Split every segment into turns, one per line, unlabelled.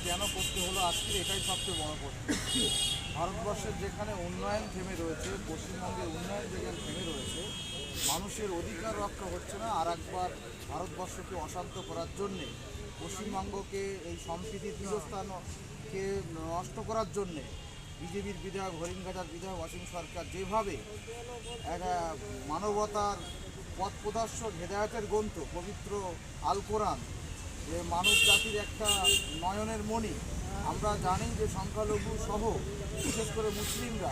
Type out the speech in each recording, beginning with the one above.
কেন করতে হলো আজকে, এটাই সবচেয়ে বড় প্রশ্ন। ভারতবর্ষের যেখানে উন্নয়ন থেমে রয়েছে, পশ্চিমবঙ্গের উন্নয়ন যেখানে থেমে রয়েছে, মানুষের অধিকার রক্ষা হচ্ছে না, আর একবার ভারতবর্ষকে অশান্ত করার জন্যে, পশ্চিমবঙ্গকে এই সম্প্রীতি তীরস্থানকে নষ্ট করার জন্যে বিজেপির বিধায়ক, হরিণঘাটার বিধায়ক অসীম সরকার যেভাবে একটা মানবতার পথ প্রদর্শক, হেদায়তের গ্রন্থ পবিত্র আল কোরআন, যে মানব জাতির একটা নয়নের মণি, আমরা জানি যে সংখ্যালঘু সহ বিশেষ করে মুসলিমরা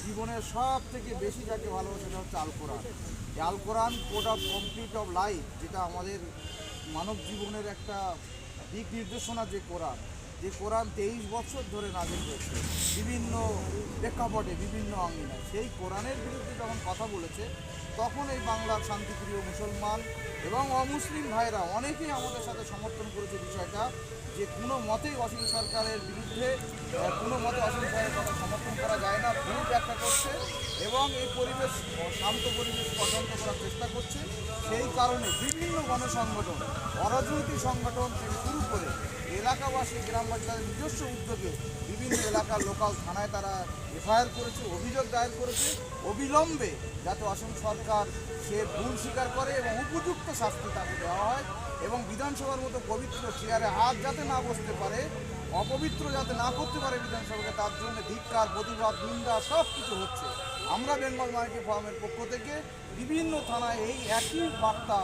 জীবনের সব থেকে বেশি যাকে ভালোবাসে সেটা হচ্ছে আল কোরআন। এই Al Quran code of complete of life, যেটা আমাদের মানব জীবনের একটা দিক নির্দেশনা, যে কোরআন 23 বছর ধরে নাজিল হয়েছে বিভিন্ন প্রেক্ষাপটে, বিভিন্ন আঙ্গিনায়, সেই কোরআনের বিরুদ্ধে যখন কথা বলেছে, তখন এই বাংলার শান্তিপ্রিয় মুসলমান এবং অমুসলিম ভাইরা অনেকেই আমাদের সাথে সমর্থন করেছে বিষয়টা, যে কোনো মতেই অসীম সরকারের বিরুদ্ধে কোনো মতে অসীম সরকারের কথা সমর্থন করা যায় না, ভুল ব্যাখ্যা করছে এবং এই পরিবেশ শান্ত পরিবেশ পছন্দ করার চেষ্টা করছে। সেই কারণে বিভিন্ন গণসংগঠন, অরাজনৈতিক সংগঠন থেকে শুরু করে এলাকাবাসী, গ্রামবাসী তাদের নিজস্ব উদ্যোগে বিভিন্ন এলাকার লোকাল থানায় তারা এফআইআর করেছে, অভিযোগ দায়ের করেছে, অবিলম্বে যাতে অসম সরকার সে ভুল স্বীকার করে এবং উপযুক্ত শাস্তি তাকে দেওয়া হয়, এবং বিধানসভার মতো পবিত্র চেয়ারে হাত যাতে না বসতে পারে, অপবিত্র যাতে না করতে পারে বিধানসভাকে, তার জন্য ধিক্কার, প্রতিবাদ, নিন্দা সব কিছু হচ্ছে। আমরা বেঙ্গল মাইনরিটি ফোরামের পক্ষ থেকে বিভিন্ন থানায় এই একই বার্তা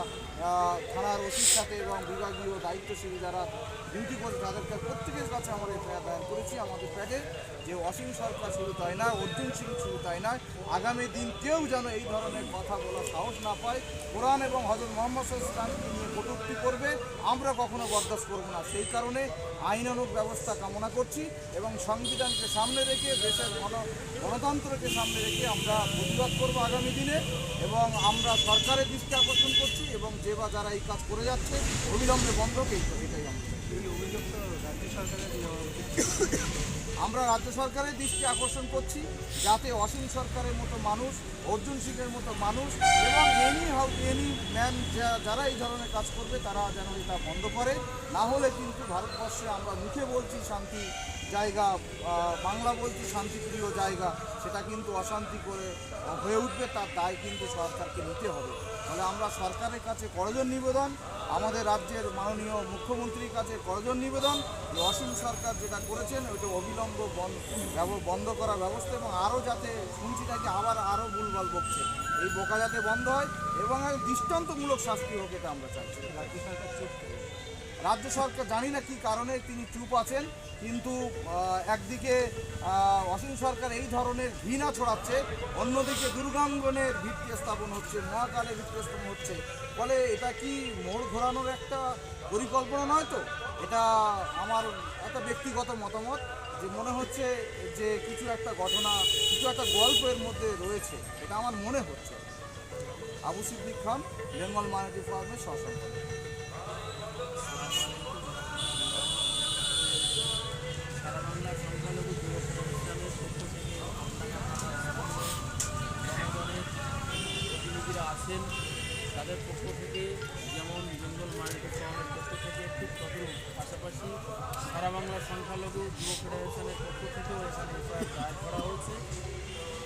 থানার ওসির সাথে এবং বিভাগীয় দায়িত্বশীল যারা ডিউটি করে তাদেরকে প্রত্যেকের কাছে আমরা এফআইআর দায়ের করেছি আমাদের প্যাডে, যে অসীম সরকার শুধু তাই না, অর্জুন সিং শুধু তাই নয়, আগামী দিন কেউ যেন এই ধরনের কথা বলার সাহস না পায়, কোরআন এবং হযরত মুহাম্মদ সাল্লাল্লাহু আলাইহি ওয়াসাল্লামকে নিয়ে কটূক্তি করবে, আমরা কখনো বরদাস্ত করব না। সেই কারণে আইনানুগ ব্যবস্থা কামনা করছি এবং সংবিধানকে সামনে রেখে, দেশের গণতন্ত্রকে সামনে রেখে আমরা প্রতিবাদ করব আগামী দিনে, এবং আমরা সরকারের দৃষ্টি আকর্ষণ করছি এবং যে বা যারা এই কাজ করে যাচ্ছে অবিলম্বে বন্ধকে, এটাই আমরা রাজ্য সরকারের দৃষ্টি আকর্ষণ করছি, যাতে অসীম সরকারের মতো মানুষ, অর্জুন সিংয়ের মতো মানুষ এবং এনি ম্যান যারা এই ধরনের কাজ করবে তারা যেন এটা বন্ধ করে। না হলে কিন্তু ভারতবর্ষে আমরা মুখে বলছি শান্তি জায়গা, বাংলা বলছি শান্তিপ্রিয় জায়গা, সেটা কিন্তু অশান্তি করে হয়ে উঠবে, তার দায় কিন্তু সরকারকে নিতে হবে। ফলে আমরা সরকারের কাছে করজোড় নিবেদন, আমাদের রাজ্যের মাননীয় মুখ্যমন্ত্রীর কাছে করজোড় নিবেদন, যে অসীম সরকার যেটা করেছেন ওইটা অবিলম্ব বন্ধ করার ব্যবস্থা, এবং আরও যাতে শুনছি নাকি আরও ভুলভাল বকছে, এই বোকা যাতে বন্ধ হয় এবং দৃষ্টান্তমূলক শাস্তি হোক, এটা আমরা চাইছি। রাজ্য সরকার জানি না কী কারণে তিনি চুপ আছেন, কিন্তু একদিকে অসীম সরকার এই ধরনের ঘৃণা ছড়াচ্ছে, অন্যদিকে দুর্গাঙ্গনের ভিত্তি স্থাপন হচ্ছে, মহাকালের ভিত্তি স্থাপন হচ্ছে। ফলে এটা কি মোড় ঘোরানোর একটা পরিকল্পনা নয় তো? এটা আমার একটা ব্যক্তিগত মতামত, যে মনে হচ্ছে যে কিছু একটা ঘটনা, কিছু একটা গল্প এর মধ্যে রয়েছে, এটা আমার মনে হচ্ছে। আবু সিদ্দিক খান, বেঙ্গল মাইনরিটি ফোরামের সহ-সম্পাদক।
সারা বাংলা সংখ্যালঘু যুব ফেডারেশনের পক্ষ থেকে জনগণের প্রতিনিধিরা আছেন, তাদের পক্ষ থেকে যেমন বেঙ্গল মাইনরিটি ফোরামের পক্ষ থেকে খুব তদরূপ, পাশাপাশি সারা বাংলা সংখ্যালঘু যুব ফেডারেশনের পক্ষ থেকেও এখানে এফআইআর দায়ের করা হয়েছে।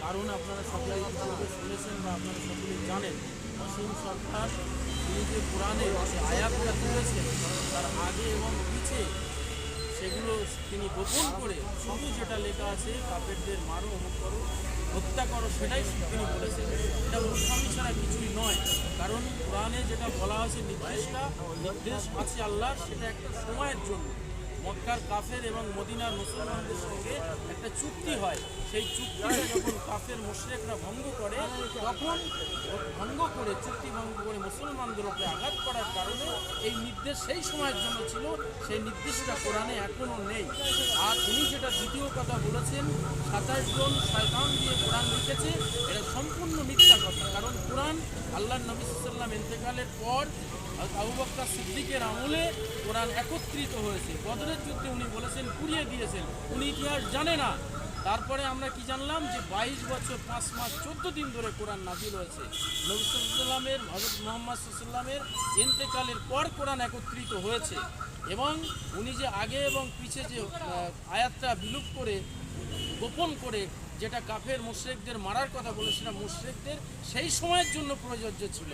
কারণ আপনারা সকলেই ইতিমধ্যে শুনেছেন বা আপনারা সকলেই জানেন, অসীম সরকার তিনি যে কোরআনে যে আয়াতটা তুলেছেন তার আগে এবং পিছিয়ে সেগুলো তিনি গোপন করে শুধু যেটা লেখা আছে কাফেরদের মারো, অমুক করো, হত্যা করো, সেটাই তিনি বলেছেন। এটা মূর্খামি ছাড়া কিছুই নয়, কারণ কোরআনে যেটা বলা হয়েছে নির্দেশ আছে আল্লাহর, সেটা একটা সময়ের জন্য। মক্কার কাফের এবং মদিনার মুসলমানদের সঙ্গে একটা চুক্তি হয়, সেই চুক্তিটা যখন কাফের মুশরিকরা ভঙ্গ করে, তখন ভঙ্গ করে চুক্তি ভঙ্গ করে মুসলমানদের উপরে আঘাত করার কারণে এই নির্দেশ সেই সময়ের জন্য ছিল, সেই নির্দেশটা কোরআনে এখনও নেই। আর উনি যেটা দ্বিতীয় কথা বলেছেন 27 জন শয়তান দিয়ে কোরআন লিখেছে, এটা সম্পূর্ণ মিথ্যা কথা। কারণ কোরআন আল্লাহর নবী সাল্লাল্লাহু আলাইহি ওয়াসাল্লাম ইন্তেকালের পর আবু বকর সিদ্দিকের আমলে কোরআন একত্রিত হয়েছে। বদরের যুদ্ধে উনি বলেছেন, পুড়িয়ে দিয়েছেন, উনি ইতিহাস জানে না। তারপরে আমরা কি জানলাম যে 22 বছর 5 মাস 14 দিন ধরে কোরআন নাজিল হয়েছে। নবী সাল্লামের হযরত মুহাম্মদ সাল্লামের ইন্তেকালের পর কোরআন একত্রিত হয়েছে এবং উনি যে আগে এবং পিছে যে আয়াতটা বিলুপ্ত করে গোপন করে যেটা কাফের মুশরিকদের মারার কথা বলে সেটা মুশরিকদের সেই সময়ের জন্য প্রযোজ্য ছিল।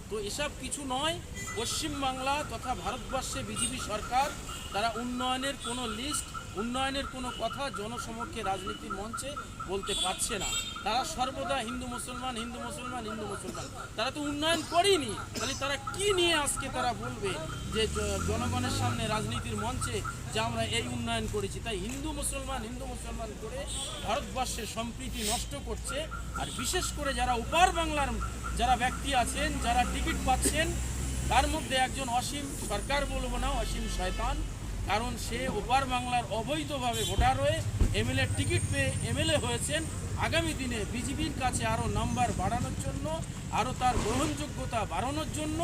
তো এসব কিছু নয়। পশ্চিমবাংলা তথা ভারতবর্ষে বিজেপি সরকার তারা উন্নয়নের কোনো লিস্ট, উন্নয়নের কোনো কথা জনসমক্ষে রাজনীতির মঞ্চে বলতে পারছে না। তারা সর্বদা হিন্দু মুসলমান, হিন্দু মুসলমান, হিন্দু মুসলমান। তারা তো উন্নয়ন করেনি, তাহলে তারা কি নিয়ে আজকে তারা বলবে যে জনগণের সামনে রাজনীতির মঞ্চে যে আমরা এই উন্নয়ন করেছি। তাই হিন্দু মুসলমান করে ভারতবর্ষের সম্প্রীতি নষ্ট করছে। আর বিশেষ করে যারা ওপার বাংলার যারা ব্যক্তি আছেন, যারা টিকিট পাচ্ছেন, তার মধ্যে একজন অসীম সরকার বলবো না, অসীম শয়তান। কারণ সে ওপার বাংলার অবৈধভাবে ভোটার হয়ে এমএলএ টিকিট পেয়ে এমএলএ হয়েছেন। আগামী দিনে বিজেপির কাছে আরও নাম্বার বাড়ানোর জন্য, আরও তার গ্রহণযোগ্যতা বাড়ানোর জন্য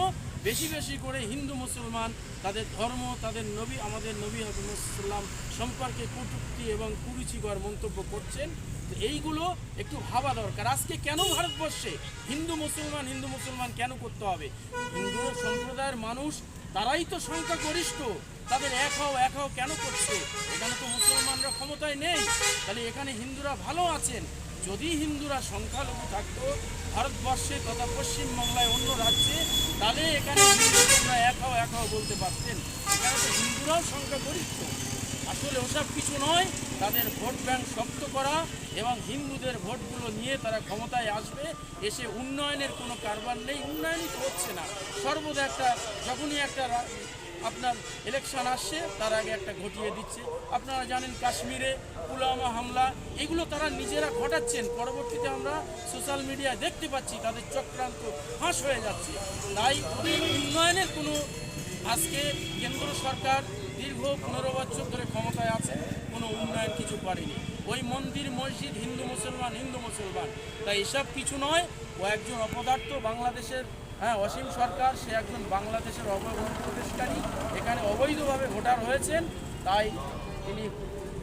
বেশি বেশি করে হিন্দু মুসলমান তাদের ধর্ম, তাদের নবী, আমাদের নবী সাল্লাম সম্পর্কে কটূক্তি এবং কুরুচিকর মন্তব্য করছেন। তো এইগুলো একটু ভাবা দরকার। আজকে কেন ভারতবর্ষে হিন্দু মুসলমান কেন করতে হবে? হিন্দু সম্প্রদায়ের মানুষ তারাই তো সংখ্যাগরিষ্ঠ, তাদের এক হও কেন করছে? এখানে তো মুসলমানরা ক্ষমতায় নেই, তাহলে এখানে হিন্দুরা ভালো আছেন। যদি হিন্দুরা সংখ্যালঘু থাকতো ভারতবর্ষে তথা পশ্চিমবাংলায়, অন্য রাজ্যে, তাহলে এখানে হিন্দুরা এক হও বলতে পারতেন। এখানে তো হিন্দুরাও সংখ্যাগরিষ্ঠ। আসলে ওসব কিছু নয়, তাদের ভোট ব্যাংক শক্ত করা এবং হিন্দুদের ভোটগুলো নিয়ে তারা ক্ষমতায় আসবে, এসে উন্নয়নের কোনো কারবার নেই। উন্নয়নই তো হচ্ছে না। সর্বদা যখনই একটা আপনার ইলেকশন আসছে তার আগে একটা ঘটিয়ে দিচ্ছে। আপনারা জানেন কাশ্মীরে পুলওয়ামা হামলা, এগুলো তারা নিজেরা ঘটাচ্ছেন। পরবর্তীতে আমরা সোশ্যাল মিডিয়ায় দেখতে পাচ্ছি তাদের চক্রান্ত ফাঁস হয়ে যাচ্ছে। তাই ওদের উন্নয়নের কোনো, আজকে কেন্দ্র সরকার দীর্ঘ 15 বছর ধরে ক্ষমতায় আছে, কোনো উন্নয়ন কিছু করেনি। ওই মন্দির মসজিদ হিন্দু মুসলমান। তাই এসব কিছু নয়। ও একজন অপদার্থ বাংলাদেশের, অসীম সরকার, সে একজন বাংলাদেশের অনুপ্রবেশকারী, এখানে অবৈধভাবে ভোটার হয়েছেন। তাই তিনি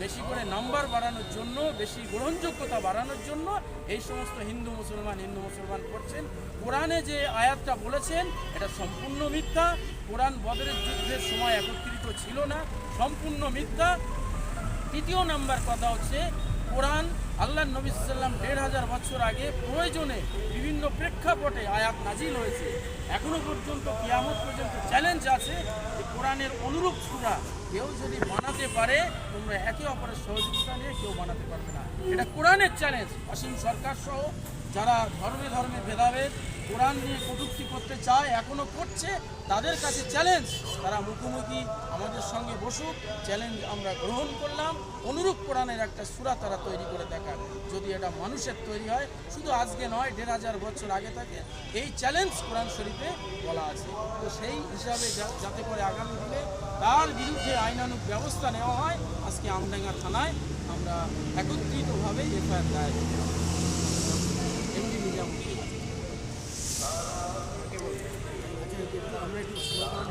বেশি করে নাম্বার বাড়ানোর জন্য, বেশি গ্রহণযোগ্যতা বাড়ানোর জন্য এই সমস্ত হিন্দু মুসলমান করছেন। কোরআনে যে আয়াতটা বলেছেন এটা সম্পূর্ণ মিথ্যা। কোরআন বদরের যুদ্ধের সময় একত্রিত ছিল না, সম্পূর্ণ মিথ্যা। তৃতীয় নাম্বার কথা হচ্ছে, কোরআন আল্লাহ নবী সাল্লাম 1500 বছর আগে প্রয়োজনে বিভিন্ন প্রেক্ষাপটে আয়াত নাজিল হয়েছে। এখনো পর্যন্ত কিয়ামত পর্যন্ত চ্যালেঞ্জ আছে যে কোরআনের অনুরূপ সূরা কেউ যদি বানাতে পারে, তোমরা একে অপরের সহযোগিতা নিয়ে কেউ বানাতে পারবে না। এটা কোরআনের চ্যালেঞ্জ। অসীম সরকার সহ যারা ধর্মে ভেদাভেদ কোরআন নিয়ে কটূক্তি করতে চায়, এখনো করছে, তাদের কাছে চ্যালেঞ্জ। তারা মুখোমুখি আমাদের সঙ্গে বসুক, চ্যালেঞ্জ আমরা গ্রহণ করলাম। অনুরূপ কোরআনের একটা সূরা তারা তৈরি করে দেখাক। যদি এটা মানুষের তৈরি হয়, শুধু আজকে নয়, 1500 বছর আগে থেকে এই চ্যালেঞ্জ কোরআন শরীফে বলা আছে। তো সেই হিসাবে যাতে করে আগামী দিনে তার বিরুদ্ধে আইনানুগ ব্যবস্থা নেওয়া হয়, আজকে আমডাঙ্গা থানায় আমরা একত্রিতভাবে এফআইআর দায়ের করলাম। এমডি নিজামুদ্দিন। আমরা একটু স্লোগান,